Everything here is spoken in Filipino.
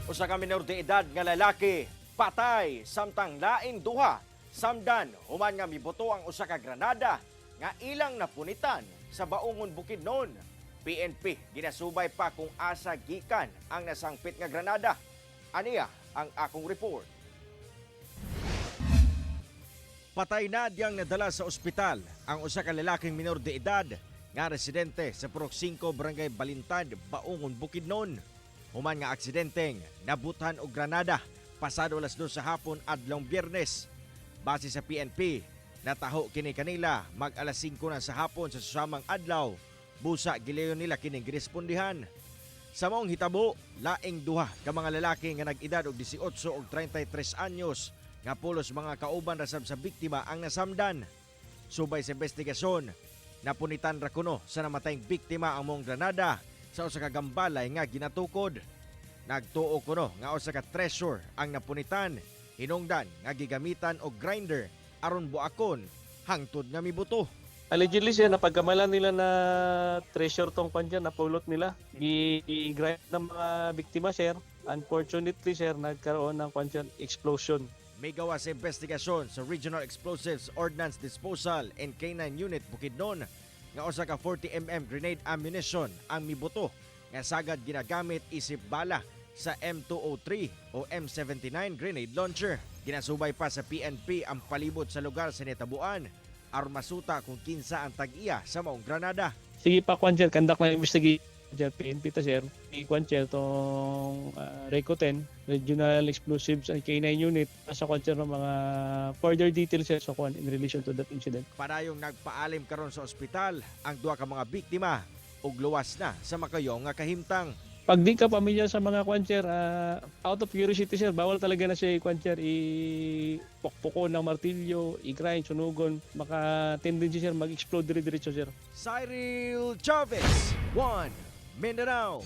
Usa ka minor de edad nga lalaki patay samtang laing duha samdan human nga miboto ang usa ka granada nga ilang napunitan sa Baungon Bukidnon. PNP ginasubay pa kung asa gikan ang nasangpit nga granada. Aniya ang akong report. Patay na diyang nadala sa ospital ang usa ka lalaking minor de edad nga residente sa Purok 5 Barangay Balintad, Baungon Bukidnon. Human nga aksidenteng nabuthan og granada pasado alas 2 sa hapon adlong Biyernes. Base sa PNP, nataho kini kanila mag alas 5 na sa hapon sa susamang adlaw. Busa gileyon nila kining girespondihan. Sa maong hitabo, laing duha ka mga lalaki nga nag-edad og 18 ug 33 anyos nga pulos mga kauban rasab sa biktima ang nasamdan. Subay sa investigasyon, napunitan ra kuno sa namatayng biktima ang mong granada sa usa ka gambalay nga ginatukod. Nagtuo kuno nga usa ka treasure ang napunitan, hinungdan nga gigamitan og grinder aron buakon hangtod nga mibuto. Allegedly sir, napagkamalan nila na treasure tong kanya, napulot nila. I-grind ng mga biktima sir. Unfortunately sir, nagkaroon ng kanya explosion. May gawa sa investigasyon sa Regional Explosives Ordnance Disposal and K9 Unit Bukidnon nga usa ka 40mm grenade ammunition ang mibuto nga sagad ginagamit isip bala sa M203 o M79 grenade launcher. Ginasubay pa sa PNP ang palibot sa lugar sa nitabuan aron masuta kung kinsa ang tag-iya sa maong granada. Sige pa kanya, kandak na investigate. PNP ta sir, i-kwancher tong RECO 10, Regional Explosives and K9 Unit, sa kwancher ng mga further details sir sa in relation to that incident. Padayong nagpaalim karon sa ospital ang duha ka mga biktima ug luwas na sa makayong nga kahimtang. Pag di ka pamilyar sa mga kwancher, out of curiosity sir, bawal talaga na siya i-kwancher, i-pokpoko ng martilyo, i-grind, sunugon, maka tendency sir mag-explode dire-diretso sir. Cyril Chavez, 1 Mindanao.